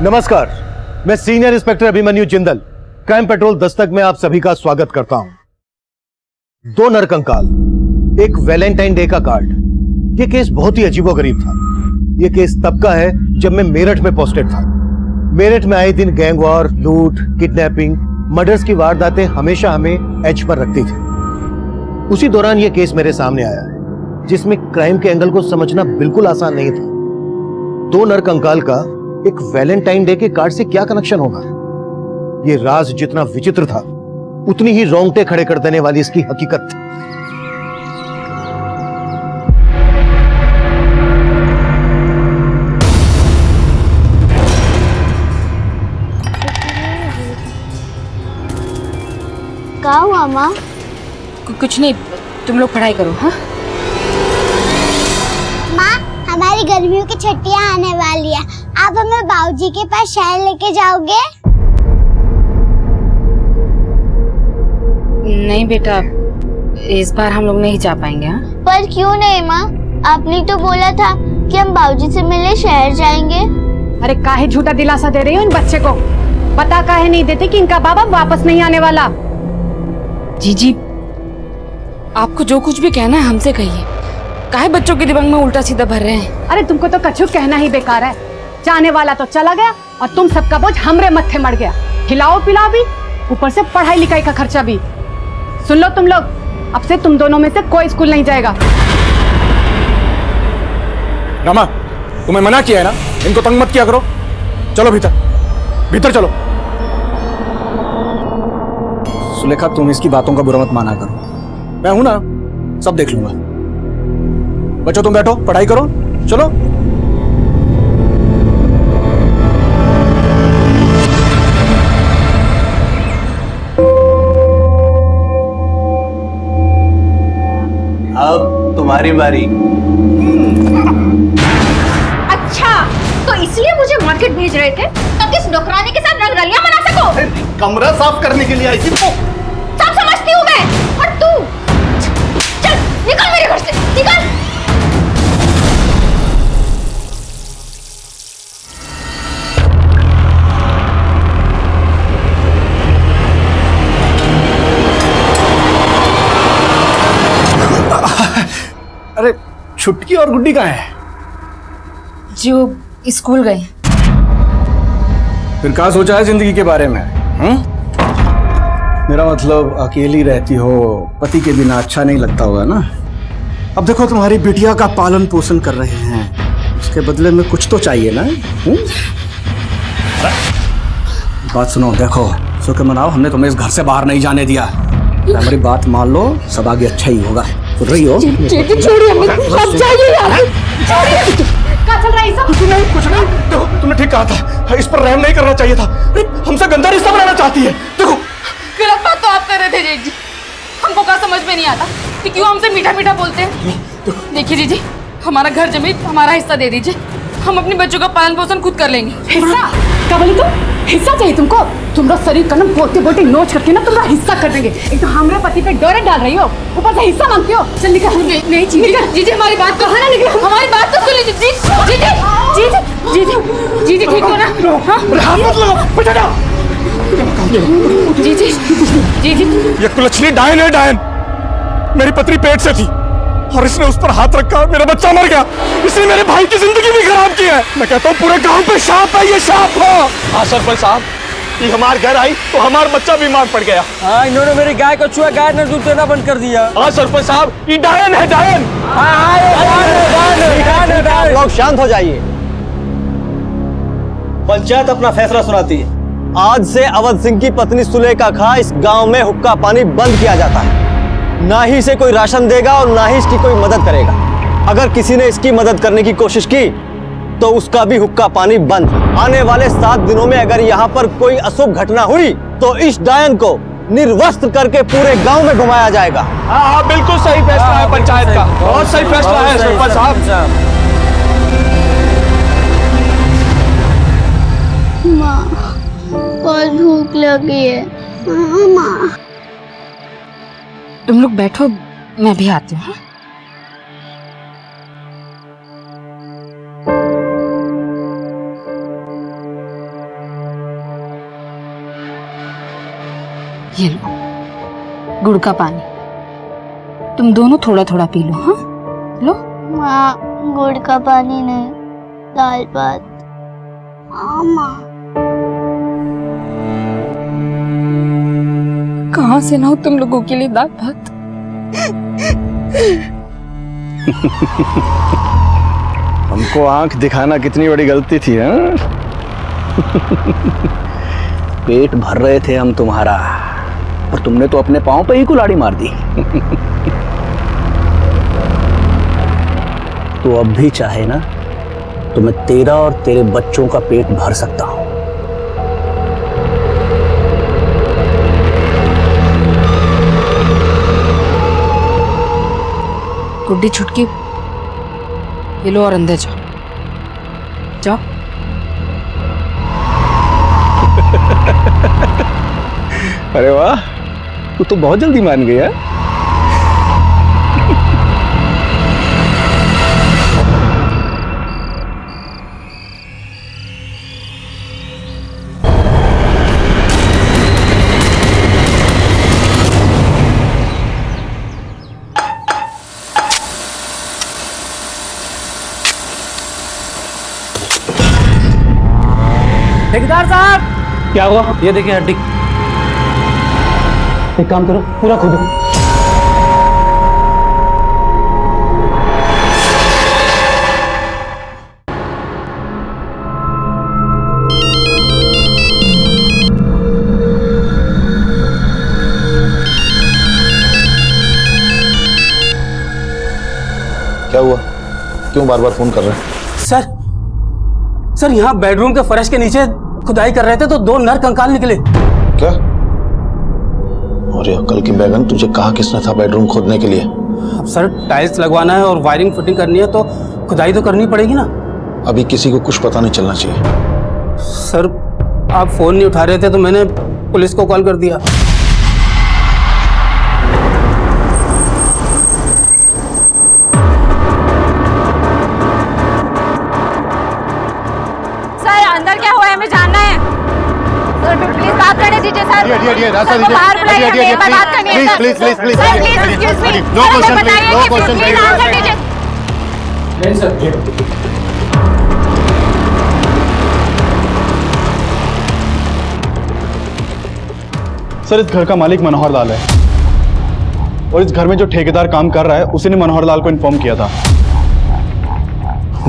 नमस्कार, मैं senior inspector Abhimanyu Jindal, crime petrol Dastak में आप सभी का स्वागत करता हूं। दो नरकंकाल, एक वैलेंटाइन डे का कार्ड। यह केस बहुत ही अजीबोगरीब था। यह केस तब का है जब मैं मेरठ में पोस्टेड था। मेरठ में आए दिन गैंग वॉर, लूट, किडनैपिंग, मर्डर्स की वारदातें हमेशा हमें एज पर रखती थी। उसी दौरान यह केस मेरे सामने आया, जिसमें क्राइम के एंगल को समझना बिल्कुल आसान नहीं था। दो नरकंकाल का एक वैलेंटाइन डे के कार्ड से क्या कनेक्शन होगा? यह राज जितना विचित्र था, उतनी ही रोंगटे खड़े कर देने वाली इसकी हकीकत थी। क्या हुआ माँ? कुछ नहीं, तुम लोग पढ़ाई करो। हाँ माँ, हमारी गर्मियों की छुट्टियाँ आने वाली है, आप हमें बाबूजी के पास शहर लेके जाओगे? नहीं बेटा, इस बार हम लोग नहीं जा पाएंगे। हाँ? पर क्यों नहीं माँ? आपने तो बोला था कि हम बाबूजी से मिलने शहर जाएंगे। अरे काहे झूठा दिलासा दे रही हो इन बच्चे को? पता काहे नहीं देते कि इनका बाबा वापस नहीं आने वाला? जीजी, आपको जो कुछ भी कहना है हमसे कहिए। काहे बच्चों के दिमाग में उल्टा सीधा भर रहे हैं? अरे तुमको तो कछु कहना ही बेकार है। जाने वाला तो चला गया और तुम सबका बोझ हमरे मत्थे मर गया। खिलाओ पिलाओ भी, ऊपर से पढ़ाई लिखाई का खर्चा भी। सुन लो तुम लोग, अब से तुम दोनों में से कोई स्कूल नहीं जाएगा। रमा, तुम्हें मना किया है ना, इनको तंग मत किया करो। चलो भीतर, भीतर चलो। सुलेखा, तुम इसकी बातों का बुरा मत माना करो। मैं हूं ना, सब देख लूंगा। बच्चों तुम बैठो, पढ़ाई करो, चलो। अब तुम्हारी बारी। अच्छा, तो इसलिए मुझे मार्केट भेज रहे थे ताकि इस नौकरानी के साथ रंगरलियां मना सको। कमरा साफ करने के लिए आई थी। सब समझती हूँ मैं। और तू चल निकल मेरे घर से, निकल। अरे छुटकी और गुड्डी कहाँ है? जो स्कूल गए। फिर क्या सोचा है जिंदगी के बारे में? मेरा मतलब अकेली रहती हो, पति के बिना अच्छा नहीं लगता होगा ना। अब देखो तुम्हारी बिटिया का पालन पोषण कर रहे हैं, उसके बदले में कुछ तो चाहिए ना। बात सुनो, देखो शुक्र मनाओ, हमने तुम्हें इस घर से बाहर नहीं जाने दिया। हमारी बात मान लो, सब आगे अच्छा ही होगा। सुन रही हो? क्या चल रहा है सब? कुछ नहीं। देखो तुमने ठीक कहा था, इस पर रहम नहीं करना चाहिए था। हमसे गंदा रिश्ता बनाना चाहती है। देखो गलत बात तो आप कर रहे थे जीजी। हमको क्या समझ में नहीं आता कि क्यों हमसे मीठा मीठा बोलते हैं। देखिए जीजी, हमारा घर जमीन हमारा हिस्सा दे दीजिए, हम अपने बच्चों का पालन पोषण खुद कर लेंगे। हिस्सा? क्या बोली तुम? हिस्सा चाहिए तुमको? तुम्हारा शरीर का ना बोलते बोलते नोच करके ना तुम्हारा हिस्सा कर देंगे। एक तो हमारे पति पे डोरे डाल रही हो, ऊपर से हिस्सा मांगती हो। चल निकल। नहीं जीजी, जीजी हमारी बात तो कहाँ निकले? हमारी बात तो सुन लीजिए। जीजी जीजी जीजी जीजी ठीक हो ना? हाथ मत लगाओ, बैठा जाओ। जीजी जीजी, ये कुलच्छनी डायन है, डायन। मेरी पत्नी पेट से थी और इसने उस पर हाथ रखा, मेरा बच्चा मर गया। इसने मेरे भाई की जिंदगी भी खराब की है। मैं कहता हूँ पूरे गांव पे शाप है, ये शाप हो। हाँ सरपंच साहब, ये हमारे घर आई तो हमारा बच्चा बीमार पड़ गया। हाँ, इन्होंने मेरी गाय को छुआ, गाय ने दूध देना बंद कर दिया। हाँ सरपंच साहब, ये डायन है, डायन। लोग शांत हो जाइए। पंचायत अपना फैसला सुनाती है। आज से अवध सिंह की पत्नी सुलेखा खा इस गांव में हुक्का पानी बंद किया जाता है। ना ही इसे कोई राशन देगा और ना ही इसकी कोई मदद करेगा। अगर किसी ने इसकी मदद करने की कोशिश की तो उसका भी हुक्का पानी बंद। आने वाले 7 दिनों में अगर यहाँ पर कोई अशुभ घटना हुई तो इस डायन को निर्वस्त्र करके पूरे गांव में घुमाया जाएगा। हाँ हाँ, बिल्कुल सही फैसला है पंचायत का, बहुत सही फैसला है सरपंच साहब। माँ, बहुत भूख लगी है। माँ, तुम लोग बैठो, मैं भी आती हूँ। ये लो गुड़ का पानी, तुम दोनों थोड़ा थोड़ा पी लो। हाँ लो। माँ गुड़ का पानी नहीं, दाल भात। हाँ माँ। कहाँ से लाऊं तुम लोगों के लिए दाल भात? हमको आंख दिखाना कितनी बड़ी गलती थी, हाँ? पेट भर रहे थे हम तुम्हारा, और तुमने तो अपने पांव पे ही कुल्हाड़ी मार दी। तो अब भी चाहे ना तो मैं तेरा और तेरे बच्चों का पेट भर सकता हूं। गुड्डी छुटकी, ये लो और अंदर जाओ। जाओ। अरे वाह, तू तो बहुत जल्दी मान गया। ठेकेदार साहब, क्या हुआ? ये देखिए हड्डी। एक काम करो, पूरा खोदो। क्या हुआ? क्यों बार बार फोन कर रहे हैं? सर यहाँ बेडरूम के फर्श के नीचे खुदाई कर रहे थे तो 2 नर कंकाल निकले। क्या? और ये अक्ल की बैगन, तुझे कहा किसने था बेडरूम खोदने के लिए? अब सर टाइल्स लगवाना है और वायरिंग फिटिंग करनी है तो खुदाई तो करनी पड़ेगी ना। अभी किसी को कुछ पता नहीं चलना चाहिए। सर आप फोन नहीं उठा रहे थे तो मैंने पुलिस को कॉल कर दिया। अंदर क्या हुआ है हमें जानना है। सर प्लीज बात करने दीजिए सर। रास्ता सर, को बाहर बुलाइए, हमें एक बार बात करनी है sir. Please sir please excuse me. No question, बताइए नो कि क्वेश्चन, प्लीज आंसर दीजिए। नहीं सर। सर इस घर का मालिक मनोहर लाल है, और इस घर में जो ठेकेदार काम कर रहा है उसी ने मनोहर लाल को इन्फॉर्म किया था।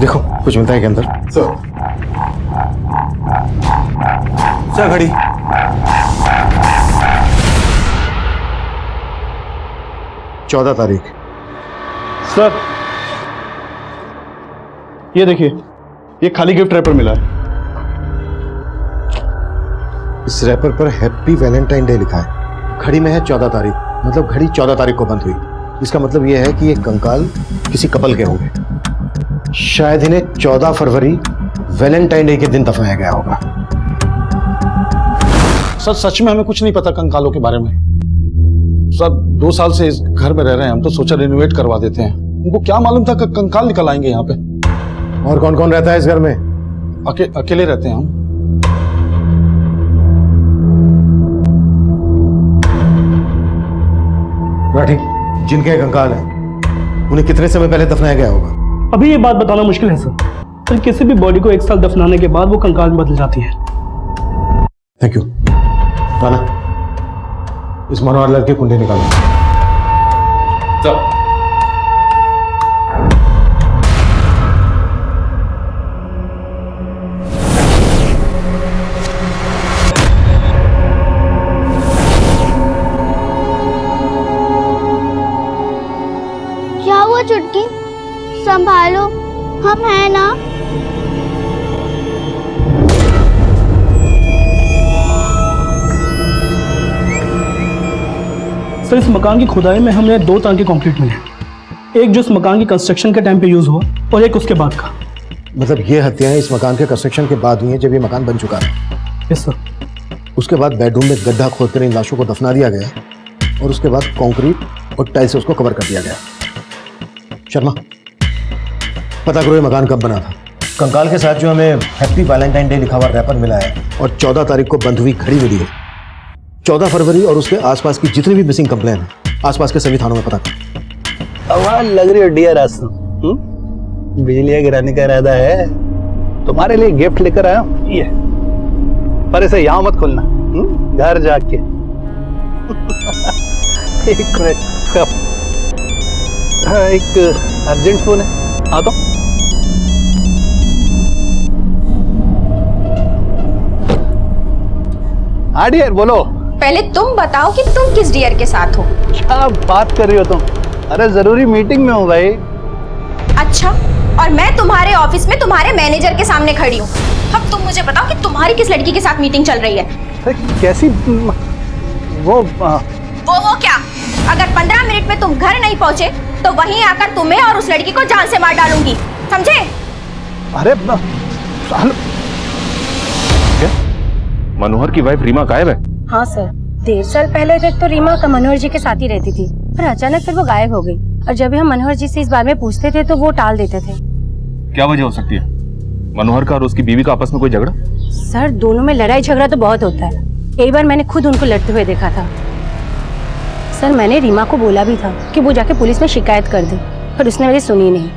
देखो कुछ मिलता है के अंदर। सर घड़ी। चौदह तारीख। सर ये देखिए, ये खाली गिफ्ट रैपर मिला है। इस रैपर पर हैप्पी वैलेंटाइन डे लिखा है। घड़ी में है 14 तारीख, मतलब घड़ी 14 तारीख को बंद हुई। इसका मतलब यह है कि ये कंकाल किसी कपल के होंगे। शायद इन्हें 14 फरवरी वैलेंटाइन डे के दिन दफनाया गया होगा। सर सच में हमें कुछ नहीं पता कंकालों के बारे में। सर 2 साल से इस घर में रह रहे हैं हम, तो सोचा रिनोवेट करवा देते हैं। उनको क्या मालूम था कि कंकाल निकल आएंगे यहाँ पे। और कौन कौन रहता है इस घर में? अकेले रहते हैं हम। राठी, जिनके कंकाल है उन्हें कितने समय पहले दफनाया गया होगा? अभी ये बात बताना मुश्किल है सर किसी भी बॉडी को 1 साल दफनाने के बाद वो कंकाल में बदल जाती है। Thank you. राना, इस मनोहर लाल की कुंडली निकालो। क्या हुआ चुटकी? संभालो, हम हैं ना। सर इस मकान की खुदाई में हमें 2 तरह के कंक्रीट मिले। एक जो इस मकान की कंस्ट्रक्शन के टाइम पे यूज हुआ और एक उसके बाद का। मतलब ये हत्याएं इस मकान के कंस्ट्रक्शन के बाद हुई हैं, जब ये मकान बन चुका है। Yes sir. उसके बाद बेडरूम में गड्ढा खोदकर इन लाशों को दफना दिया गया, और उसके बाद कंक्रीट और टाइल से उसको कवर कर दिया गया। शर्मा, पता करो ये मकान कब बना था। कंकाल के साथ जो हमें हैप्पी वैलेंटाइन डे लिखा हुआ रैपर मिला है, और 14 तारीख को बंद हुई घड़ी मिली है। 14 फरवरी और उसके आसपास की जितनी भी मिसिंग कंप्लेन है आसपास के सभी थानों में पता कर। आवाज लग रही है डियर आसम, बिजली गिराने का इरादा है। तुम्हारे लिए गिफ्ट लेकर आया हूं, ये पर इसे यहां मत खोलना, घर जाके। एक मिनट, एक अर्जेंट फोन है। हाँ तो हाँ डियर बोलो। पहले तुम बताओ कि तुम किस डियर के साथ हो। क्या बात कर रही हो तुम? अरे जरूरी मीटिंग में हूँ भाई। अच्छा, और मैं तुम्हारे ऑफिस में तुम्हारे मैनेजर के सामने खड़ी हूँ। अब तुम मुझे बताओ कि तुम्हारी किस लड़की के साथ मीटिंग चल रही है। कैसी? वो क्या? अगर 15 मिनट में तुम घर नहीं पहुँचे तो वहीं आकर तुम्हें और उस लड़की को जान से मार डालूंगी, समझे? अरे मनोहर की वाइफ रीमा गायब है? हाँ सर, 1.5 साल पहले तक तो रीमा का मनोहर जी के साथ ही रहती थी, पर अचानक फिर वो गायब हो गई। और जब भी हम मनोहर जी से इस बारे में पूछते थे तो वो टाल देते थे। क्या वजह हो सकती है? मनोहर का और उसकी बीवी का आपस में कोई झगड़ा? सर, दोनों में लड़ाई झगड़ा तो बहुत होता है। एक बार मैंने खुद उनको लड़ते हुए देखा था। सर, मैंने रीमा को बोला भी था कि वो जाके पुलिस में शिकायत कर दे, पर उसने मेरी सुनी नहीं।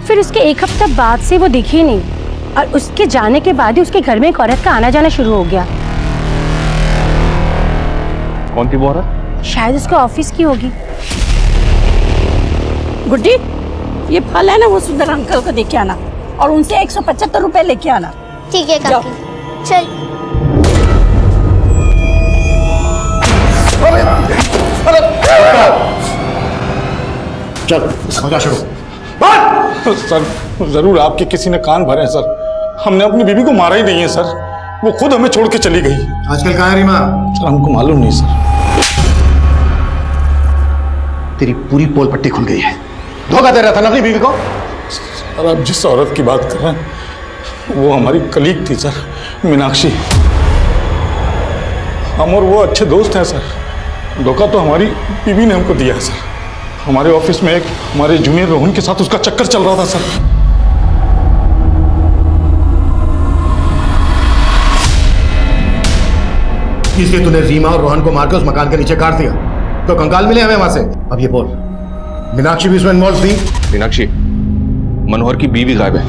फिर उसके 1 हफ्ता बाद से वो दिखी नहीं, और उसके जाने के बाद ही उसके घर में एक औरत का आना जाना शुरू हो गया। कौन थी वो औरत? शायद उसके ऑफिस की होगी। गुड्डी, ये फल है ना, वो सुंदर अंकल को देके आना और उनसे 175 रुपए लेके आना। ठीक है काकी, चल। चल समझा शुरू। सर, जरूर आपके किसी ने कान भरे हैं सर। हमने अपनी बीवी को मारा ही नहीं है सर, वो खुद हमें छोड़ के चली गई। आजकल कहाँ है रीमा? सर, हमको मालूम नहीं सर। तेरी पूरी पोल पट्टी खुल गई है। धोखा दे रहा था ना अपनी बीवी को? सर, आप जिस औरत की बात कर रहे हैं वो हमारी कलीग थी सर, मीनाक्षी। हम और वो अच्छे दोस्त हैं सर। धोखा तो हमारी बीवी ने हमको दिया है सर। हमारे ऑफिस में एक हमारे जूनियर रोहन के साथ उसका चक्कर चल रहा था सर। इसलिए तूने रीमा और रोहन को मारकर उस मकान के नीचे काट दिया, तो कंकाल मिले हमें वहां से। अब ये बोल, मीनाक्षी भी इसमें इन्वॉल्व थी? मीनाक्षी मनोहर की बीवी गायब है,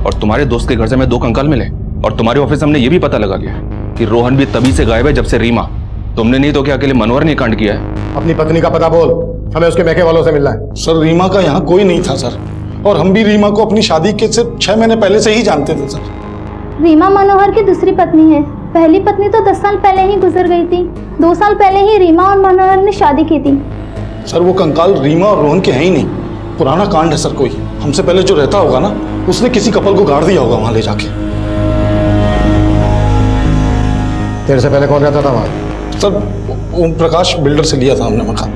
और तुम्हारे दोस्त के घर से हमें 2 कंकाल मिले, और तुम्हारे ऑफिस से हमने ये भी पता लगा लिया कि रोहन भी तभी से गायब है जब से रीमा। तुमने नहीं तो क्या अकेले मनोहर ने कांड किया है? अपनी पत्नी का पता बोल, हमें उसके मैके वालों से मिलना है। सर, रीमा का यहाँ कोई नहीं था सर, और हम भी रीमा को अपनी शादी के सिर्फ 6 महीने पहले से ही जानते थे सर। रीमा मनोहर की दूसरी पत्नी है। पहली पत्नी तो 10 साल पहले ही गुजर गई थी। 2 साल पहले ही रीमा और मनोहर ने शादी की थी। सर, वो कंकाल रीमा और रोहन के हैं ही नहीं, पुराना कांड है सर। कोई हमसे पहले जो रहता होगा ना, उसने किसी कपल को गाड़ दिया होगा वहां ले जाके। तेरे से पहले कौन रहता था वहां? सर, ओम प्रकाश बिल्डर से लिया था हमने मकान।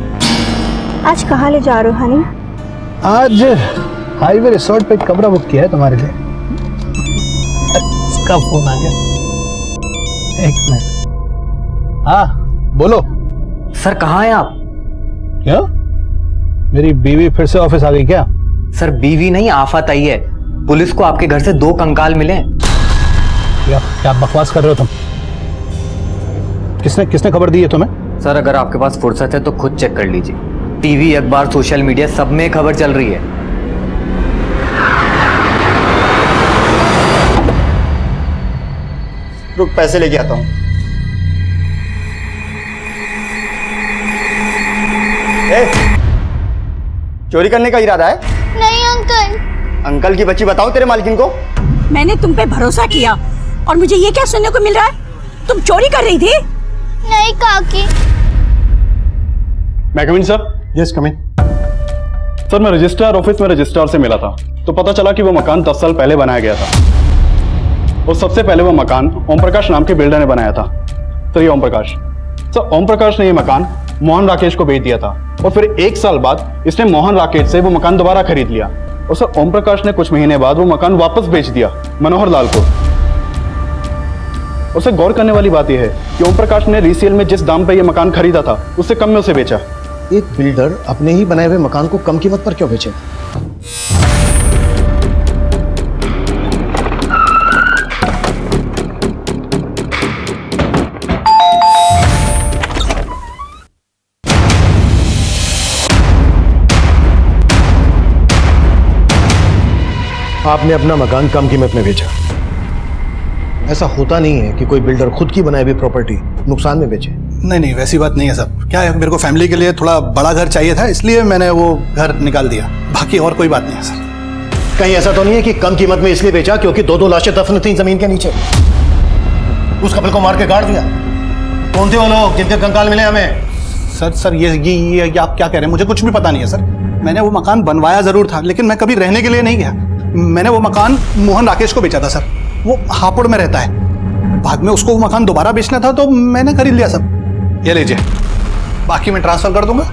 आज कहाँ ले जा रहे हो हनी? आज हाईवे रिसोर्ट पे कमरा बुक किया है तुम्हारे लिए। इसका फोन आ गया, एक मिनट। हाँ बोलो। सर, कहाँ हैं आप? क्यों, मेरी बीवी फिर से ऑफिस आ गई क्या? सर, बीवी नहीं, आफत आई है। पुलिस को आपके घर से 2 कंकाल मिले। क्या बकवास कर रहे हो तुम? किसने खबर दी है तुम्हें? सर, अगर आपके पास फुर्सत है तो खुद चेक कर लीजिए। टीवी, अखबार, सोशल मीडिया, सब में खबर चल रही है। रुक, पैसे लेके आता हूं। चोरी करने का इरादा है? नहीं अंकल। अंकल की बच्ची, बताओ तेरे मालकिन को। मैंने तुम पे भरोसा किया और मुझे ये क्या सुनने को मिल रहा है? तुम चोरी कर रही थी? नहीं काकी। मैं कम इन सर? यस कम इन। सर, मैं रजिस्ट्रार ऑफिस में रजिस्ट्रार से मिला था, तो पता चला कि वो मकान 10 साल पहले बनाया गया था। और सबसे पहले वो मकान ओम प्रकाश नाम के बिल्डर ने बनाया था। सर, ये ओम प्रकाश। सर, ओम प्रकाश ने ये मकान मोहन राकेश को बेच दिया था, और फिर 1 साल बाद इसने मोहन राकेश से वो मकान दोबारा खरीद लिया। और सर, ओम प्रकाश ने कुछ महीने बाद वो मकान वापस बेच दिया मनोहर लाल को। और सर, गौर करने वाली बात यह है कि ओम प्रकाश ने रीसेल में जिस दाम पे ये मकान खरीदा था उससे कम में उसे बेचा। एक बिल्डर अपने ही बनाए हुए मकान को कम कीमत पर क्यों बेचे? आपने अपना मकान कम कीमत में बेचा। ऐसा होता नहीं है कि कोई बिल्डर खुद की बनाई हुई प्रॉपर्टी नुकसान में बेचे। नहीं नहीं, वैसी बात नहीं है सर। क्या है, मेरे को फैमिली के लिए थोड़ा बड़ा घर चाहिए था, इसलिए मैंने वो घर निकाल दिया। बाकी और कोई बात नहीं है सर। कहीं ऐसा तो नहीं है कि कम कीमत में इसलिए बेचा क्योंकि 2-2 लाशें दफन थी जमीन के नीचे, उस कपल को मार के गाड़ दिया? कौन थे वो लोग जिनके कंकाल मिले हमें? सर ये आप क्या कह रहे हैं? मुझे कुछ भी पता नहीं है सर। मैंने वो मकान बनवाया जरूर था, लेकिन मैं कभी रहने के लिए नहीं गया। मैंने वो मकान मोहन राकेश को बेचा था सर। वो हापुड़ में रहता है। बाद में उसको वो मकान दोबारा बेचना था तो मैंने खरीद लिया सर। ये लीजिए, बाकी मैं ट्रांसफर कर दूंगा।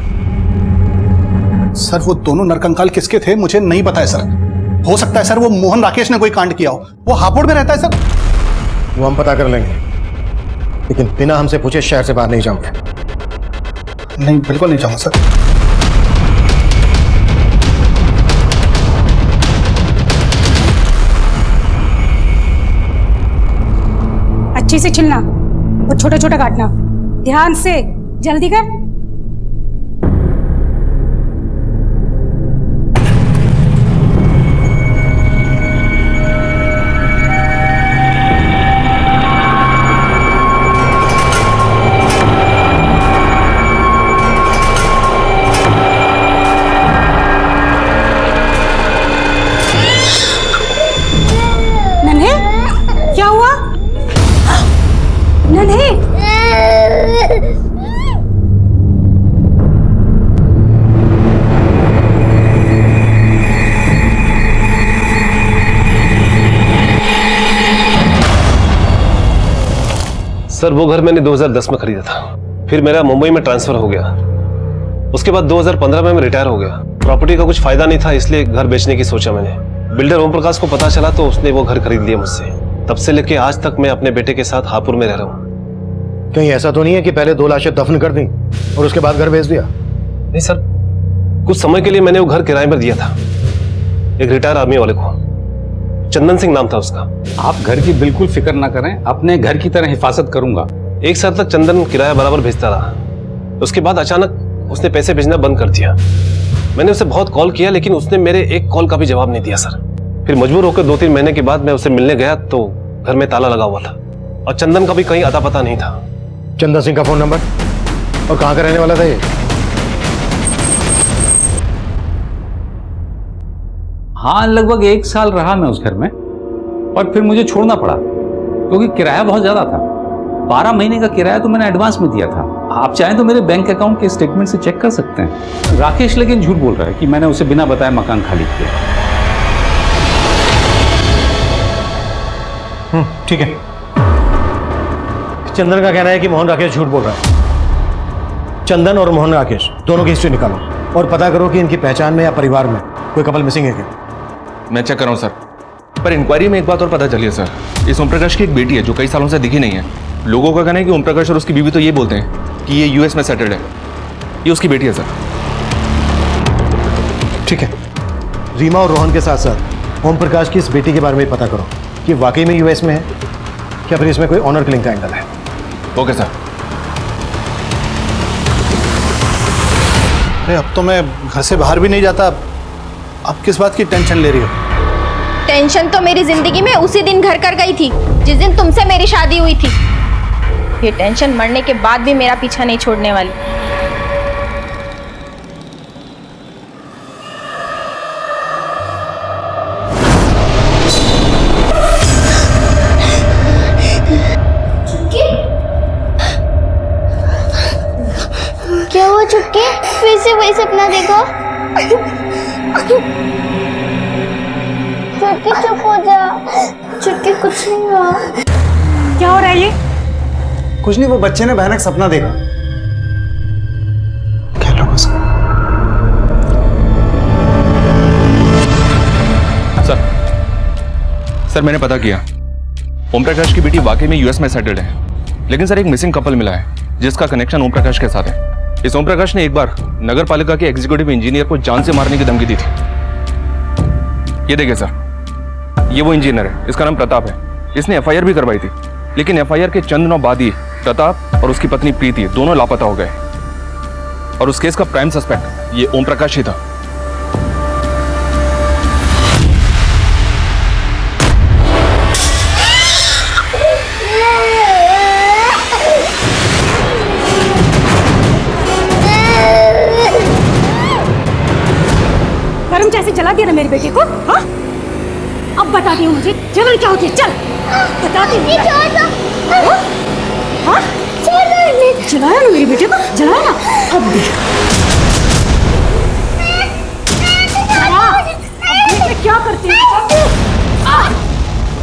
सर वो दोनों नरकंकाल किसके थे मुझे नहीं पता है सर। हो सकता है सर वो मोहन राकेश ने कोई कांड किया हो। वो हापुड़ में रहता है सर। वो हम पता कर लेंगे, लेकिन बिना हमसे पूछे शहर से बाहर नहीं जाऊंगे। नहीं, बिल्कुल नहीं जाऊंगा सर। अच्छे से छिलना और छोटा छोटा काटना, ध्यान से, जल्दी कर। नन्हे, क्या हुआ? नन्हे, सर वो घर मैंने 2010 में खरीदा था, फिर मेरा मुंबई में ट्रांसफर हो गया। उसके बाद 2015 में मैं रिटायर हो गया। प्रॉपर्टी का कुछ फायदा नहीं था, इसलिए घर बेचने की सोचा मैंने। बिल्डर ओम प्रकाश को पता चला तो उसने वो घर खरीद लिया मुझसे। तब से लेके आज तक मैं अपने बेटे के साथ हापुड़ में रह रहा हूँ। कहीं ऐसा तो नहीं है कि पहले 2 लाशें दफन कर दी और उसके बाद घर बेच दिया? नहीं सर, कुछ समय के लिए मैंने वो घर किराए पर दिया था एक रिटायर आर्मी वाले को। चंदन सिंह नाम था उसका। आप घर की बिल्कुल फिक्र ना करें, अपने घर की तरह हिफाजत करूंगा। 1 साल तक चंदन किराया बराबर भेजता रहा। उसके बाद अचानक उसने पैसे भेजना बंद कर दिया। मैंने उसे बहुत कॉल किया, लेकिन उसने मेरे एक कॉल का भी जवाब नहीं दिया सर। फिर मजबूर होकर 2-3 महीने के बाद मैं उसे मिलने गया तो घर में ताला लगा हुआ था और चंदन का भी कहीं अता पता नहीं था। चंदन सिंह का फोन नंबर और कहाँ का रहने वाला था ये? हाँ, लगभग 1 साल रहा मैं उस घर में और फिर मुझे छोड़ना पड़ा क्योंकि किराया बहुत ज्यादा था। 12 महीने का किराया तो मैंने एडवांस में दिया था। आप चाहें तो मेरे बैंक अकाउंट के स्टेटमेंट से चेक कर सकते हैं। राकेश लेकिन झूठ बोल रहा है कि मैंने उसे बिना बताए मकान खाली किया। ठीक है। चंदन का कहना है कि मोहन राकेश झूठ बोल रहा है। चंदन और मोहन राकेश दोनों की हिस्ट्री निकालो और पता करो कि इनकी पहचान में या परिवार में कोई कपल मिसिंग है क्या। मैं चेक कर रहा हूँ सर, पर इंक्वायरी में एक बात और पता चली है सर। इस ओम प्रकाश की एक बेटी है जो कई सालों से दिखी नहीं है। लोगों का कहना है कि ओम प्रकाश और उसकी बीवी तो ये बोलते हैं कि ये यूएस में सेटल्ड है। ये उसकी बेटी है सर। ठीक है, रीमा और रोहन के साथ साथ ओम प्रकाश की इस बेटी के बारे में पता करो कि वाकई में यूएस में है क्या फिर इसमें कोई ऑनर किलिंग का एंगल है। Okay sir. अरे अब तो मैं घर से बाहर भी नहीं जाता। अब किस बात की टेंशन ले रही हो? टेंशन तो मेरी जिंदगी में उसी दिन घर कर गई थी जिस दिन तुमसे मेरी शादी हुई थी। ये टेंशन मरने के बाद भी मेरा पीछा नहीं छोड़ने वाली। क्या हुआ चुटकी? फिर से वही सपना देखो। चुटकी चुप हो जा। चुटकी कुछ नहीं हुआ। क्या हो रहा है ये? कुछ नहीं, वो बच्चे ने भयानक सपना देखा। क्या लोग सर मैंने पता किया, ओम प्रकाश की बेटी वाकई में यूएस में सेटल्ड है। लेकिन सर एक मिसिंग कपल मिला है जिसका कनेक्शन ओम प्रकाश के साथ है। इस ओम प्रकाश ने एक बार नगर पालिका के एग्जीक्यूटिव इंजीनियर को जान से मारने की धमकी दी थी। ये देखिए सर, ये वो इंजीनियर है, इसका नाम प्रताप है। इसने एफआईआर भी करवाई थी, लेकिन एफआईआर के चंद दिनों बाद ही प्रताप और उसकी पत्नी प्रीति दोनों लापता हो गए और उस केस का प्राइम सस्पेक्ट ये ओम प्रकाश ही था। धर्म जैसे जला दिया ना मेरे बेटे को। हाँ, अब बताती हूँ मुझे जलन क्या होती है। चल बताती हूँ। हाँ, जलाया ना मेरे बेटे को, जलाया ना। अब देख क्या करती है।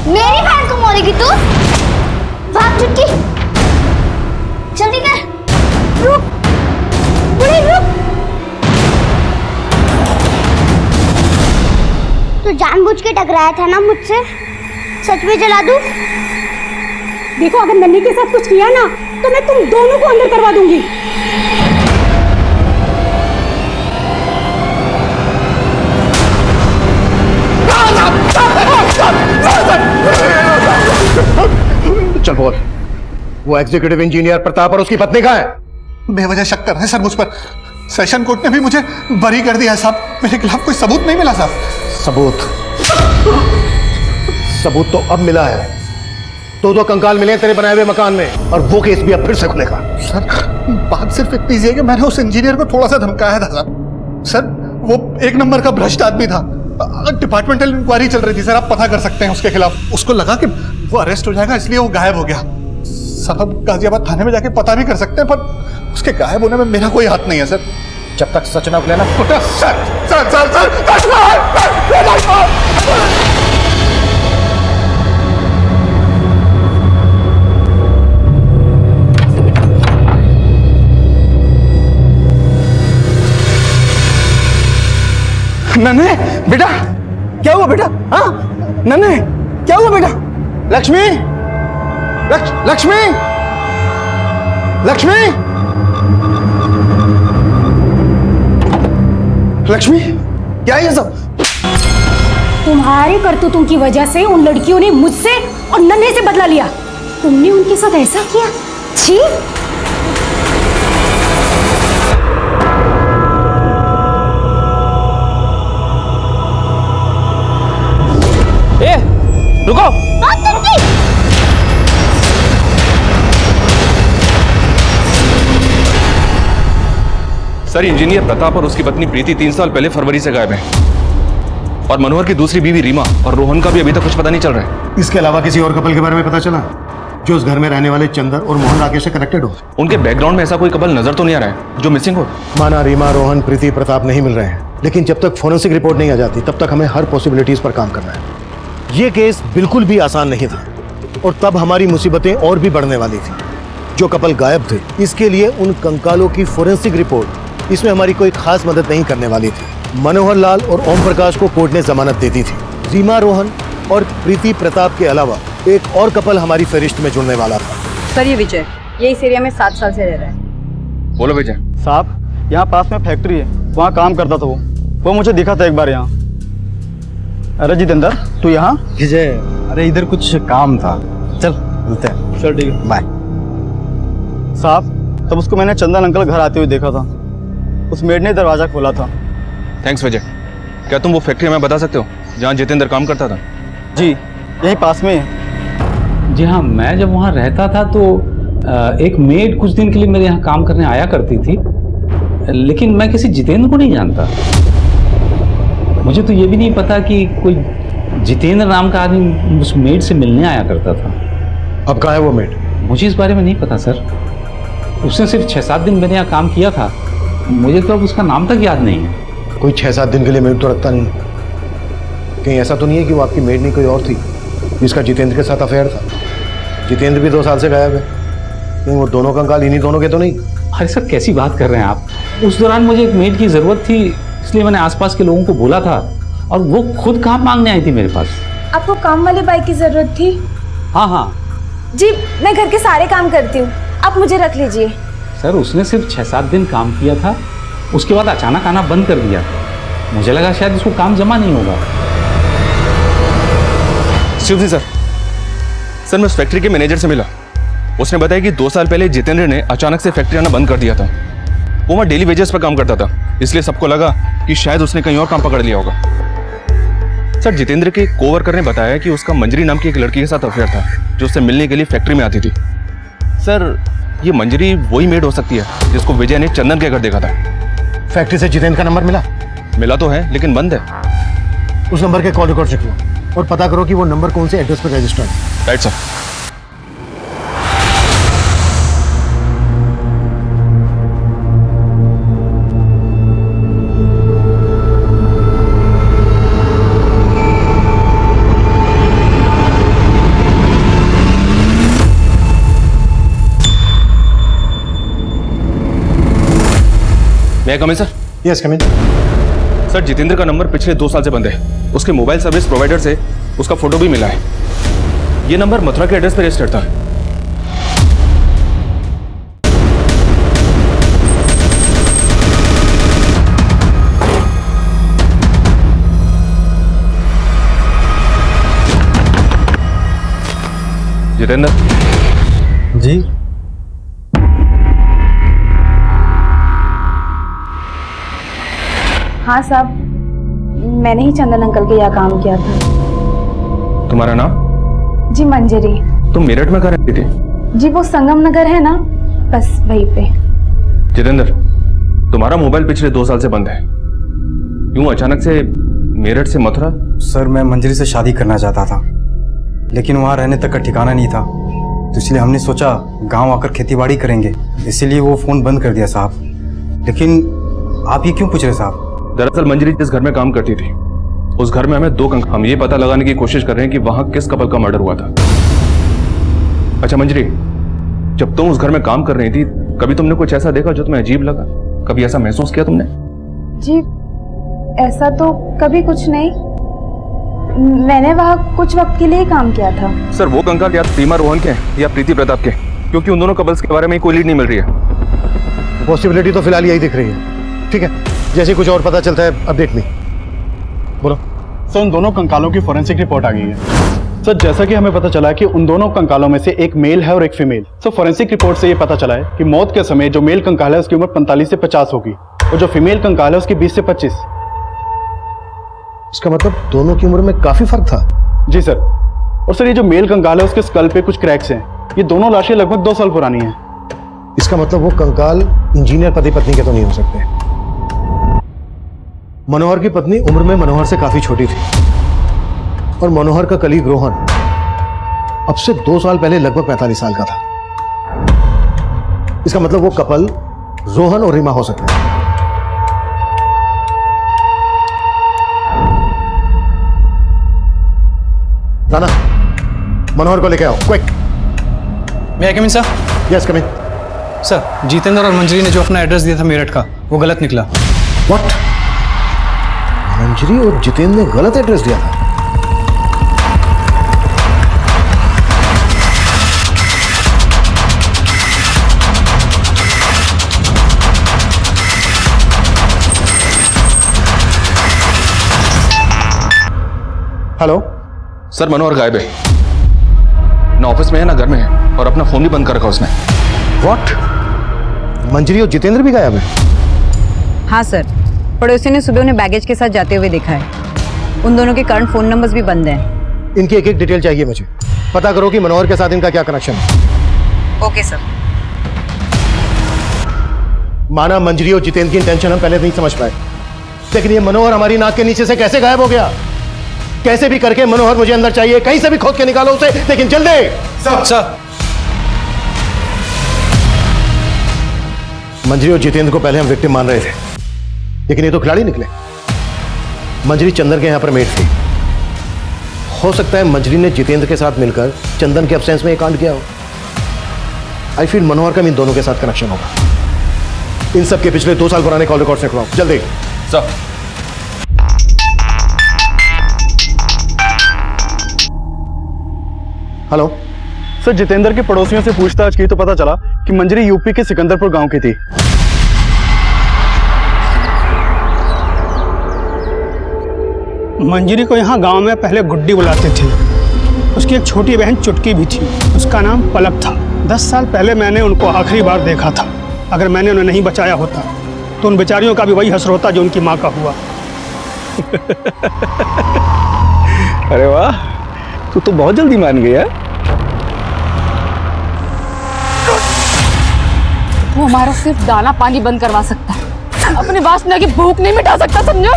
मेरी बहन को मारेगी तू? भाग चुटकी, जल्दी कर। रुक बुढ़ी, रुक। तू जानबूझ के टकराया था ना मुझसे, सच में जला दूं? देखो, अगर नन्ही के साथ कुछ किया ना तो मैं तुम दोनों को अंदर करवा दूंगी। चल बोल, वो एग्जीक्यूटिव इंजीनियर प्रताप और उसकी पत्नी कहाँ है? बेवजह शक कर रहे हैं सर मुझ पर। सेशन कोर्ट ने भी मुझे बरी कर दिया है साहब। मेरे खिलाफ कोई सबूत नहीं मिला साहब। सबूत तो अब मिला है। दो कंकाल मिले तेरे बनाए हुए मकान में, और वो केस भी अब फिर से खुलेगा। सर बात सिर्फ इतनी सी है कि मैंने उस इंजीनियर को थोड़ा सा धमकाया था सर। सर वो एक नंबर का भ्रष्ट आदमी था। डिपार्टमेंटल इंक्वायरी चल रही थी सर, आप पता कर सकते हैं उसके खिलाफ। उसको लगा कि वो अरेस्ट हो जाएगा, इसलिए वो गायब हो गया। साहब गाजियाबाद थाने में जाके पता भी कर सकते हैं, पर उसके गायब होने में मेरा कोई हाथ नहीं है सर। जब तक सच ना खुले ना। नन्हे बेटा, क्या हुआ बेटा? हाँ नन्हे, क्या हुआ बेटा? लक्ष्मी, लक्ष्मी, लक्ष्मी, लक्ष्मी, क्या है ये सब? तुम्हारे करतूतों की वजह से उन लड़कियों ने मुझसे और नन्हे से बदला लिया। तुमने उनके साथ ऐसा किया? छी! ए, रुको! सर, इंजीनियर प्रताप और उसकी पत्नी प्रीति 3 साल पहले फरवरी से गायब हैं। और मनोहर की दूसरी बीवी रीमा और रोहन का भी अभी तक कुछ पता नहीं चल रहा है। इसके अलावा किसी और कपल के बारे में पता चला जो उस घर में रहने वाले चंदर और मोहन राकेश से कनेक्टेड हो? उनके बैकग्राउंड में ऐसा कोई कपल नजर तो नहीं आ रहा है जो मिसिंग हो। माना रीमा, रोहन, प्रीति, प्रताप नहीं मिल रहे हैं, लेकिन जब तक फोरेंसिक रिपोर्ट नहीं आ जाती तब तक हमें हर पॉसिबिलिटीज पर काम करना है। ये केस बिल्कुल भी आसान नहीं था, और तब हमारी मुसीबतें और भी बढ़ने वाली थी। जो कपल गायब थे, इसके लिए उन कंकालों की फोरेंसिक रिपोर्ट इसमें हमारी कोई खास मदद नहीं करने वाली थी। मनोहर लाल और ओम प्रकाश को कोर्ट ने जमानत दे दी थी। रीमा, रोहन और प्रीति प्रताप के अलावा एक और कपल हमारी फहरिस्त में जुड़ने वाला था। सर, ये विजय, ये इस एरिया में 7 साल से रह रहा है। बोलो विजय। साहब, यहाँ पास में फैक्ट्री है, वहाँ काम करता था वो मुझे दिखा था एक बार यहाँ। अरे जितेंद्र, तू यहाँ? विजय, अरे इधर कुछ काम था, चल मिलते हैं। चल ठीक है, बाय। साहब, तब उसको मैंने चंदन अंकल घर आते हुए देखा था। उस मेड ने दरवाजा खोला था। थैंक्स विजय। क्या तुम वो फैक्ट्री हमें बता सकते हो जहाँ जितेंद्र काम करता था? जी, यहीं पास में है। जी हाँ, मैं जब वहाँ रहता था तो एक मेड कुछ दिन के लिए मेरे यहाँ काम करने आया करती थी, लेकिन मैं किसी जितेंद्र को नहीं जानता। मुझे तो ये भी नहीं पता कि कोई जितेंद्र नाम का आदमी उस मेड से मिलने आया करता था। अब कहाँ है वो मेड? मुझे इस बारे में नहीं पता सर। उसने सिर्फ 6-7 दिन मेरे यहाँ काम किया था, मुझे तो अब उसका नाम तक याद नहीं है। कोई 6-7 दिन के लिए मेड तो रखता नहीं। कहीं ऐसा तो नहीं है कि वो आपकी मेड नहीं कोई और थी जिसका जितेंद्र के साथ अफेयर था? जितेंद्र भी 2 साल से गायब है, कहीं वो दोनों कंकाल इन्हीं दोनों के तो नहीं? अरे सर, कैसी बात कर रहे हैं आप? उस दौरान मुझे एक मेड की ज़रूरत थी, इसलिए मैंने आसपास के लोगों को बोला था, और वो खुद काम मांगने आई थी मेरे पास। आपको काम वाली बाई की जरूरत थी? हाँ हाँ जी, मैं घर के सारे काम करती हूँ, आप मुझे रख लीजिए। सर, उसने सिर्फ 6-7 दिन काम किया था, उसके बाद अचानक आना बंद कर दिया। मुझे लगा शायद उसको काम जमा नहीं होगा। शिव जी सर, मैं उस फैक्ट्री के मैनेजर से मिला। उसने बताया कि 2 साल पहले जितेंद्र ने अचानक से फैक्ट्री आना बंद कर दिया था। वो वहाँ डेली वेजेस पर काम करता था, इसलिए सबको लगा कि शायद उसने कहीं और काम पकड़ लिया होगा। सर, जितेंद्र के कोवर्कर ने बताया कि उसका मंजरी नाम की एक लड़की के साथ अफेयर था जो उससे मिलने के लिए फैक्ट्री में आती थी। सर, ये मंजरी वही मेड हो सकती है जिसको विजय ने चंदन के घर देखा था। फैक्ट्री से जितेंद्र का नंबर मिला? मिला तो है लेकिन बंद है। उस नंबर के कॉल रिकॉर्ड चेक लो और पता करो कि वो नंबर कौन से एड्रेस पर रजिस्टर्ड है। Right sir. मैं कम सर? यस कम इन। सर जितेंद्र का नंबर पिछले 2 साल से बंद है। उसके मोबाइल सर्विस प्रोवाइडर से उसका फोटो भी मिला है। ये नंबर मथुरा के एड्रेस पर रजिस्टर्ड था। जितेंद्र जी। हाँ साहब, मैंने ही चंदन अंकल के यहाँ काम किया था। तुम्हारा नाम? जी मंजरी। तुम मेरठ में कहाँ रहती थी? जी वो संगम नगर है ना, बस वहीं पे। जितेंद्र, तुम्हारा मोबाइल पिछले 2 साल से बंद है। यूं अचानक से मेरठ से मथुरा? सर मैं मंजरी से शादी करना चाहता था, लेकिन वहाँ रहने तक का ठिकाना नहीं था, तो इसलिए हमने सोचा गांव आकर खेतीबाड़ी करेंगे, इसीलिए वो फ़ोन बंद कर दिया साहब। लेकिन आप ये क्यों पूछ रहे साहब? दरअसल मंजरी जिस घर में काम करती थी उस घर में हमें 2 कंकाल, हम ये पता लगाने की कोशिश कर रहे हैं कि वहां किस कपल का मर्डर हुआ था। अच्छा मंजरी, जब तुम उस घर में काम कर रही थी कभी तुमने कुछ ऐसा देखा जो तुम्हें अजीब लगा? कभी ऐसा महसूस किया तुमने? जी ऐसा तो कभी कुछ नहीं, मैंने वहाँ कुछ वक्त के लिए काम किया था। सर वो कंकाल या रीमा रोहन के या प्रीति प्रताप के? क्योंकि उन दोनों कपल्स के बारे में कोई लीड नहीं मिल रही है। पॉसिबिलिटी तो फिलहाल यही दिख रही है। ठीक है, जैसे कुछ और पता चलता है अपडेट मी। बोलो। सर उन दोनों कंकालों की फॉरेंसिक रिपोर्ट आ गई है। सर जैसा कि हमें पता चला कि उन दोनों कंकालों में से एक मेल है और एक फीमेल। सर फॉरेंसिक रिपोर्ट से ये पता चला है कि मौत के समय जो मेल कंकाल है उसकी उम्र 45 से 50 होगी और जो फीमेल कंकाल है उसकी 20 से 25। इसका मतलब दोनों की उम्र में काफी फर्क था। जी सर। और सर ये जो मेल कंकाल है उसके स्कल पे कुछ क्रैक्स हैं। ये दोनों लाशें लगभग 2 साल पुरानी हैं। इसका मतलब वो कंकाल इंजीनियर पति पत्नी के तो नहीं हो सकते। मनोहर की पत्नी उम्र में मनोहर से काफी छोटी थी और मनोहर का कलीग रोहन अब से 2 साल पहले लगभग 45 साल का था। इसका मतलब वो कपल रोहन और रीमा हो सकते हैं। राणा, मनोहर को लेके आओ क्विक। मैं कम इन सर? यस कम इन। सर जितेंद्र और मंजरी ने जो अपना एड्रेस दिया था मेरठ का वो गलत निकला। व्हाट? मंजरी और जितेंद्र ने गलत एड्रेस दिया था? हेलो सर मनोहर गायब है, ना ऑफिस में है ना घर में है और अपना फोन भी बंद कर रखा उसने। व्हाट? मंजरी और जितेंद्र भी गायब है? हाँ सर, पड़ोसी ने सुबह उन्हें बैगेज के साथ जाते हुए देखा है। उन दोनों के करंट फोन नंबर्स भी बंद हैं। इनकी एक डिटेल चाहिए मुझे। पता करो कि मनोहर के साथ इनका क्या कनेक्शन है। Okay sir. माना मंजरी और जितेंद्र की टेंशन हम पहले नहीं समझ पाए, लेकिन ये मनोहर हमारी नाक के नीचे से कैसे गायब हो गया? कैसे भी करके मनोहर मुझे अंदर चाहिए, कहीं से भी खोद के निकालो उसे, लेकिन जल्दी। सर मंजरी और जितेंद्र को पहले हम विक्टिम मान रहे थे, लेकिन ये तो खिलाड़ी निकले। मंजरी चंदन के यहां पर मेट थी। हो सकता है मंजरी ने जितेंद्र के साथ मिलकर चंदन के एब्सेंस में एक कांड किया हो। आई फील मनोहर का इन दोनों के साथ कनेक्शन होगा। इन सब के पिछले 2 साल पुराने कॉल रिकॉर्ड्स निकलवाओ जल्दी। सर हेलो सर, जितेंद्र के पड़ोसियों से पूछताछ की तो पता चला कि मंजरी यूपी के सिकंदरपुर गांव की थी। मंजरी को यहाँ गांव में पहले गुड्डी बुलाते थे। उसकी एक छोटी बहन चुटकी भी थी, उसका नाम पलक था। 10 साल पहले मैंने उनको आखिरी बार देखा था। अगर मैंने उन्हें नहीं बचाया होता तो उन बेचारियों का भी वही हश्र होता जो उनकी माँ का हुआ। अरे वाह, तू तो बहुत जल्दी मान गया। वो हमारा सिर्फ दाना पानी बंद करवा सकता है। अपनी वासना की भूख नहीं मिटा सकता, समझो?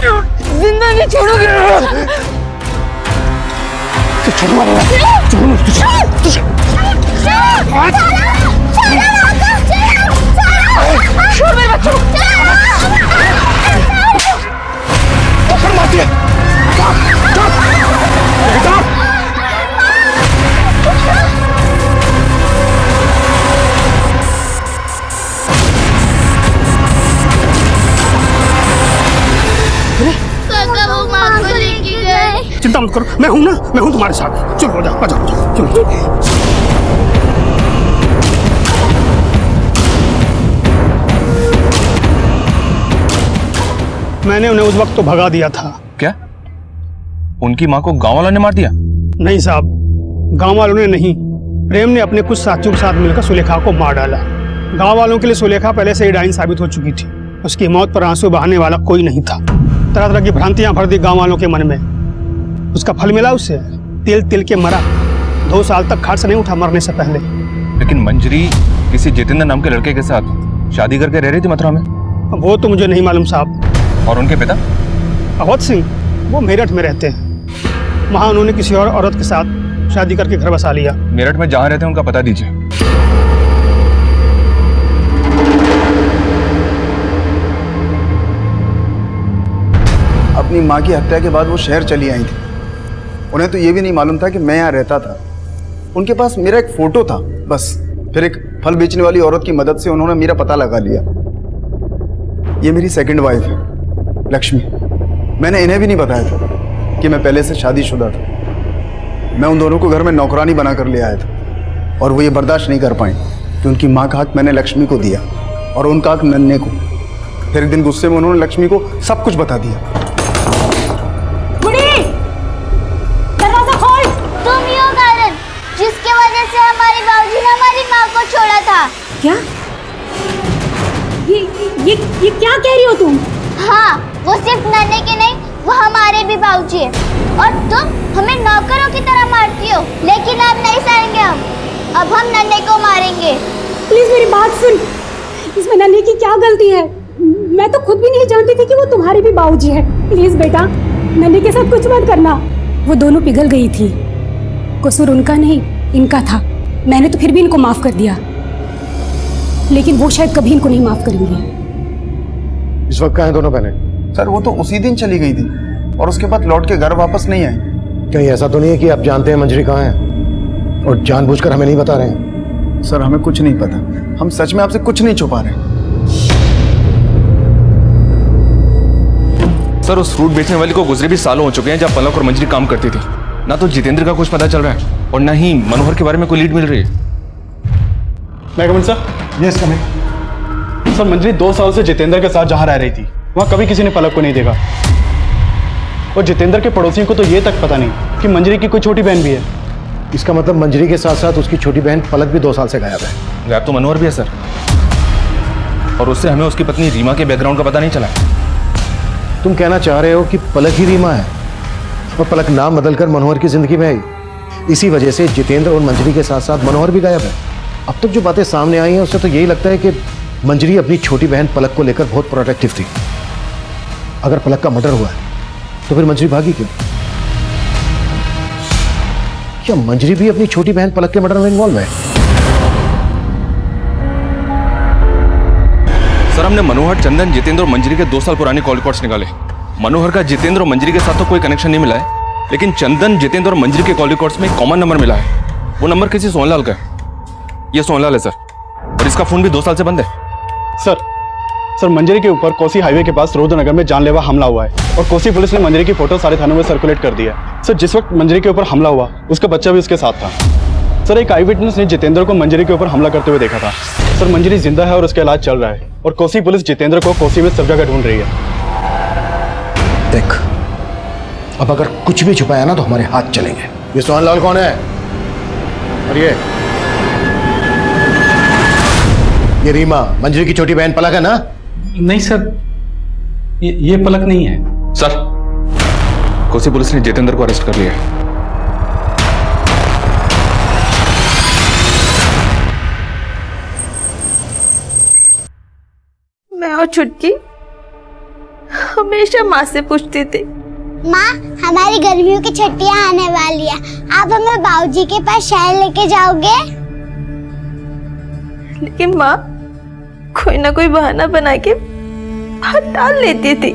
जिंदा नहीं छोड़ोगे। छोड़ मेरे बच्चों। चिंता मत करो, मैं हूं ना, मैं हूं तुम्हारे साथ। चलो आ जाओ, आ जाओ, चलो। मैंने उन्हें उस वक्त तो भगा दिया था। क्या उनकी माँ को गांव वालों ने मार दिया? नहीं साहब, गांव वालों ने नहीं, प्रेम ने अपने कुछ साथियों के साथ मिलकर सुलेखा को मार डाला। गांव वालों के लिए सुलेखा पहले से ही डाइन साबित हो चुकी थी। उसकी मौत पर आंसू बहाने वाला कोई नहीं था। तरह तरह की भ्रांतियां भर दी गांव वालों के मन में। उसका फल मिला उसे, तिल तिल के मरा। 2 साल तक खाट से नहीं उठा मरने से पहले। लेकिन मंजरी किसी जितेंद्र नाम के लड़के के साथ शादी करके रह रही थी मथुरा में। वो तो मुझे नहीं मालूम साहब। और उनके पिता? अवध सिंह, वो मेरठ में रहते हैं। वहां उन्होंने किसी और औरत के साथ शादी करके घर बसा लिया। मेरठ में जहाँ रहते हैं उनका पता दीजिए। अपनी माँ की हत्या के बाद वो शहर चली आई थी। उन्हें तो ये भी नहीं मालूम था कि मैं यहाँ रहता था। उनके पास मेरा एक फोटो था बस। फिर एक फल बेचने वाली औरत की मदद से उन्होंने मेरा पता लगा लिया। ये मेरी सेकंड वाइफ है, लक्ष्मी। मैंने इन्हें भी नहीं बताया था कि मैं पहले से शादीशुदा था। मैं उन दोनों को घर में नौकरानी बना कर ले आया था और वो ये बर्दाश्त नहीं कर पाए कि उनकी माँ का हक मैंने लक्ष्मी को दिया और उनका हक नन्हे को। फिर एक दिन गुस्से में उन्होंने लक्ष्मी को सब कुछ बता दिया। दरवाजा खोल। तुम ही हो कारण जिसके वजह से हमारे बाबूजी ने हमारी माँ को छोड़ा था। क्या? ये क्या कह रही हो तुम? हाँ, वो सिर्फ नन्हे के नहीं, वो हमारे भी बाबूजी है। और तुम हमें नौकरों की तरह मारती हो, लेकिन अब नहीं सहेंगे हम। अब हम नन्हे को मारेंगे। प्लीज मेरी बात सुन। इसमें नन्हे की क्या गलती है? मैं तो खुद भी नहीं जानती थी कि वो तुम्हारे भी बाबूजी है। प्लीज बेटा, नन्हे के साथ कुछ मत करना। वो दोनों पिघल गई थी। कसूर उनका नहीं, इनका था। मैंने तो फिर भी इनको माफ कर दिया, लेकिन वो शायद कभी इनको नहीं माफ करेंगे। इस वक्त कहाँ हैं दोनों बहनें? सर वो तो उसी दिन चली गई थी और उसके बाद लौट के घर वापस नहीं आई। कहीं ऐसा तो नहीं है कि आप जानते हैं मंजरी कहाँ है और जानबूझकर हमें नहीं बता रहे हैं? सर हमें कुछ नहीं पता। हम सच में आपसे कुछ नहीं छुपा रहे। सर उस फ्रूट बेचने वाली को गुजरे भी सालों हो चुके हैं जब पलक और मंजरी काम करती थी। ना तो जितेंद्र का कुछ पता चल रहा है और ना ही मनोहर के बारे में कोई लीड मिल रही है। मैं coming sir? Yes coming. Sir Manjari 2 साल से जितेंद्र के साथ जहाँ रह रही थी वहाँ कभी किसी ने पलक को नहीं देखा। और जितेंद्र के पड़ोसियों को तो ये तक पता नहीं कि मंजरी की कोई छोटी बहन भी है। इसका मतलब मंजरी के साथ साथ उसकी छोटी बहन पलक भी 2 साल से गायब है। गायब तो मनोहर भी है सर, और उससे हमें उसकी पत्नी रीमा के बैकग्राउंड का पता नहीं चला। तुम कहना चाह रहे हो कि पलक ही रीमा है और पलक नाम बदलकर मनोहर की जिंदगी में आई। इसी वजह से जितेंद्र और मंजरी के साथ साथ मनोहर भी गायब है। अब तक जो बातें सामने आई हैं उससे तो यही लगता है कि मंजरी अपनी छोटी बहन पलक को लेकर बहुत प्रोटेक्टिव थी। अगर पलक का मर्डर हुआ है तो फिर मंजरी भागी क्यों? क्या मंजरी भी अपनी छोटी बहन पलक के मर्डर में इन्वॉल्व है? सर हमने मनोहर, चंदन, जितेंद्र और मंजरी के 2 साल पुराने कॉल रिकॉर्ड्स निकाले। मनोहर का जितेंद्र और मंजरी के साथ तो कोई कनेक्शन नहीं मिला है, लेकिन चंदन, जितेंद्र और मंजरी के कॉल रिकॉर्ड्स में एक कॉमन नंबर मिला है। वो नंबर किसी सोनलाल का है। ये सोनलाल है सर, और इसका फोन भी 2 साल से बंद है। सर मंजरी के ऊपर कोसी हाईवे के पास रुद्रनगर में जानलेवा हमला हुआ है और कोसी पुलिस ने मंजरी की फोटो सारे थानों में सर्कुलेट कर दिया। सर जिस वक्त मंजरी के ऊपर हमला हुआ उसका बच्चा भी उसके साथ था। सर एक आई विटनेस ने जितेंद्र को मंजरी के ऊपर हमला करते हुए देखा था। सर मंजरी जिंदा है और उसका इलाज चल रहा है और कोसी पुलिस जितेंद्र को कोसी में सब जगह ढूंढ रही है। देख, अब अगर कुछ भी छुपाया ना तो हमारे हाथ चलेंगे। ये सोहनलाल कौन है? और ये रीमा मंजरी की छोटी बहन पलक है ना? नहीं सर, ये पलक नहीं है। सर कोसी पुलिस ने जितेंद्र को अरेस्ट कर लिया है। मैं और छुटकी हमेशा माँ से पूछती थी, माँ हमारी गर्मियों की छुट्टियां आने वाली है, आप हमें बाबूजी के पास शहर लेके जाओगे? लेकिन माँ कोई ना कोई बहाना बना के बाहर टाल लेती थी।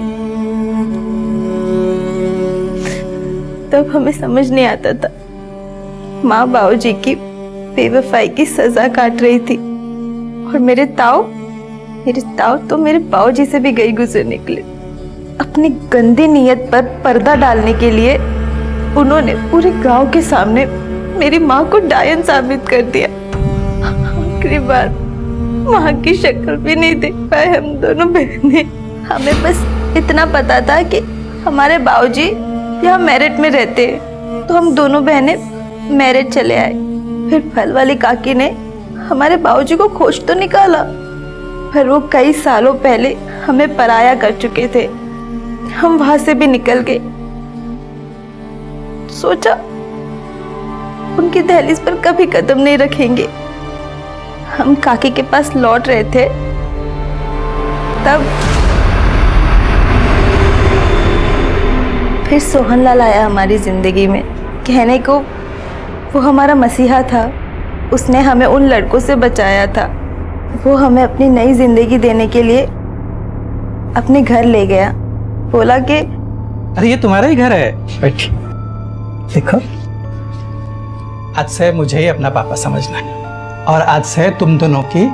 तब हमें समझ नहीं आता था माँ बाबूजी की बेवफाई की सजा काट रही थी, और मेरे ताऊ तो मेरे बाबूजी से भी गई गुजर निकले। अपनी गंदी नीयत पर पर्दा डालने के लिए उन्होंने पूरे गांव के सामने मेरी माँ को डायन साबित कर दिया। आखिरी बार माँ की शक्ल भी नहीं देख पाए हम दोनों बहनें। हमें बस इतना पता था कि हमारे बाबूजी यहाँ मेरठ में रहते हैं, तो हम दोनों बहनें मेरठ चले आए। फिर फल वाली काकी ने हमारे बाबूजी को खोज तो निकाला, पर वो कई सालों पहले हमें पराया कर चुके थे। हम वहां से भी निकल गए। सोचा उनकी दहलीज पर कभी कदम नहीं रखेंगे। हम काकी के पास लौट रहे थे, तब फिर सोहनलाल आया हमारी जिंदगी में। कहने को वो हमारा मसीहा था, उसने हमें उन लड़कों से बचाया था। वो हमें अपनी नई जिंदगी देने के लिए अपने घर ले गया। बोला कि अरे ये तुम्हारा ही घर है, बैठी देखो, आज से मुझे ही अपना पापा समझना है, और आज से तुम दोनों की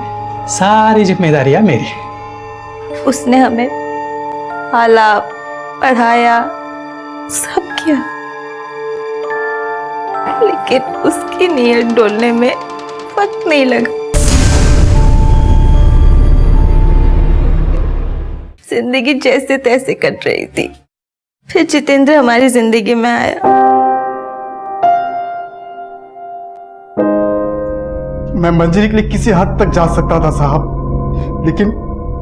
सारी जिम्मेदारियां मेरी। उसने हमें पाला, पढ़ाया, सब किया, लेकिन उसकी नीयत डोलने में वक्त नहीं लगा। जिंदगी जैसे तैसे कट रही थी। फिर जितेंद्र हमारी जिंदगी में आया। मैं मंजरी के लिए किसी हद तक जा सकता था साहब, लेकिन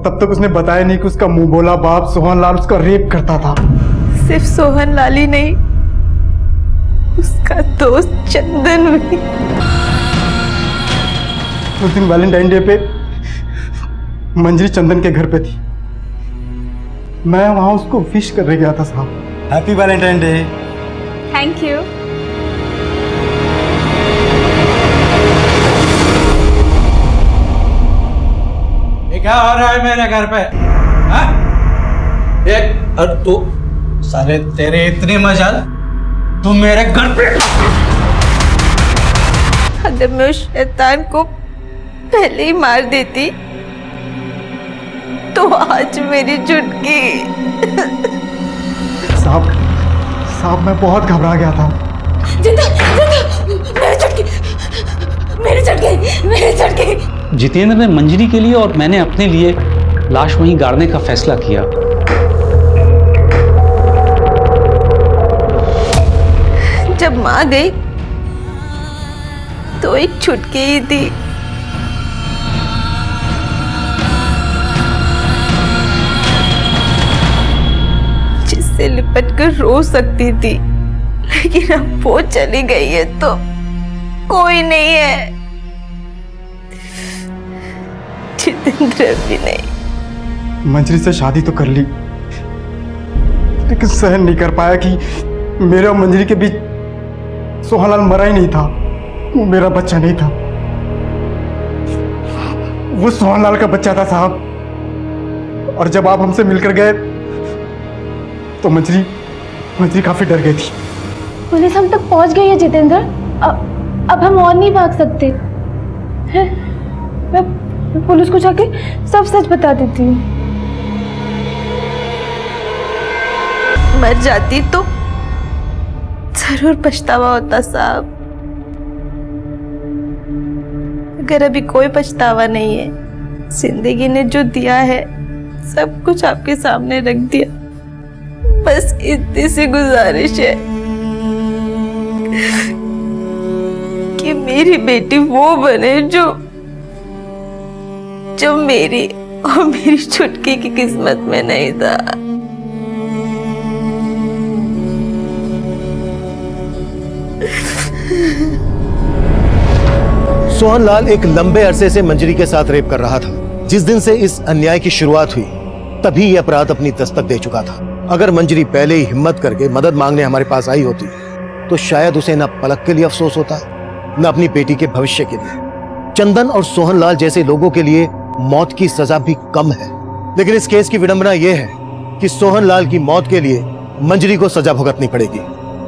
तब तक उसने बताया नहीं कि उसका मुंह बोला बाप सोहनलाल उसका रेप करता था। सिर्फ सोहनलाल ही नहीं, उसका दोस्त चंदन भी। उस दिन वैलेंटाइन डे पे मंजरी चंदन के घर पे थी। मैं वहां उसको विश करने गया था साहब। Happy Valentine day. Thank you. ये क्या हो रहा है मेरे घर पे? हाँ? एक और तू सारे तेरे इतनी मजाल, तू मेरे घर पे। अगर मैं उस शैतान को पहले ही मार देती तो आज मेरी चुटकी। साहब मैं बहुत घबरा गया था। जिंदा, मेरी चटकी। जितेंद्र ने मंजरी के लिए और मैंने अपने लिए लाश वहीं गाड़ने का फैसला किया। जब माँ गई तो एक चुटकी ही थी। जिससे लिपट कर रो सकती थी, लेकिन अब वो चली गई है तो कोई नहीं है। जितेंद्र भी नहीं। मंजरी से शादी तो कर ली, लेकिन सहन नहीं कर पाया कि मेरे और मंजरी के बीच सोहनलाल मरा ही नहीं था। वो मेरा बच्चा नहीं था, वो सोहनलाल का बच्चा था साहब। और जब आप हमसे मिलकर गए तो मंजरी काफी डर गई थी। पुलिस हम तक पहुंच गई है जितेंद्र, अब हम और नहीं भाग सकते हैं। मैं पुलिस को जाके सब सच बता देती हूँ। मर जाती तो जरूर पछतावा होता साहब। अगर अभी कोई पछतावा नहीं है, जिंदगी ने जो दिया है सब कुछ आपके सामने रख दिया। बस इतनी सी गुजारिश है कि मेरी बेटी वो बने जो मेरी और मेरी छुटकी की किस्मत में नहीं था। सोहनलाल एक लंबे अरसे से मंजरी के साथ रेप कर रहा था। जिस दिन से इस अन्याय की शुरुआत हुई, तभी यह अपराध अपनी दस्तक दे चुका था। अगर मंजरी पहले ही हिम्मत करके मदद मांगने हमारे पास आई होती तो शायद उसे न पलक के लिए अफसोस होता, न अपनी बेटी के भविष्य के लिए। चंदन और सोहनलाल जैसे लोगों के लिए मौत की सजा भी कम है, लेकिन इस केस की विडंबना यह है कि सोहनलाल की मौत के लिए मंजरी को सजा भुगतनी पड़ेगी।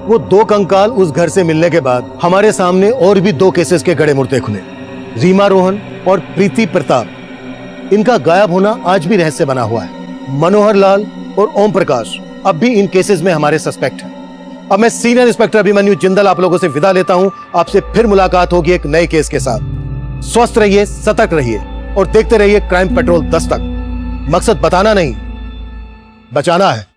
वो 2 कंकाल उस घर से मिलने के बाद हमारे सामने और भी 2 केसेस के गड़े मुर्दे खुले, रीमा रोहन और प्रीति प्रताप। इनका गायब होना आज भी रहस्य बना हुआ है। मनोहर लाल और ओम प्रकाश अब भी इन केसेस में हमारे सस्पेक्ट हैं। अब मैं सीनियर इंस्पेक्टर अभिमन्यु जिंदल आप लोगों से विदा लेता हूं। आपसे फिर मुलाकात होगी एक नए केस के साथ। स्वस्थ रहिए, सतर्क रहिए और देखते रहिए क्राइम पेट्रोल दस्तक। मकसद बताना नहीं, बचाना है।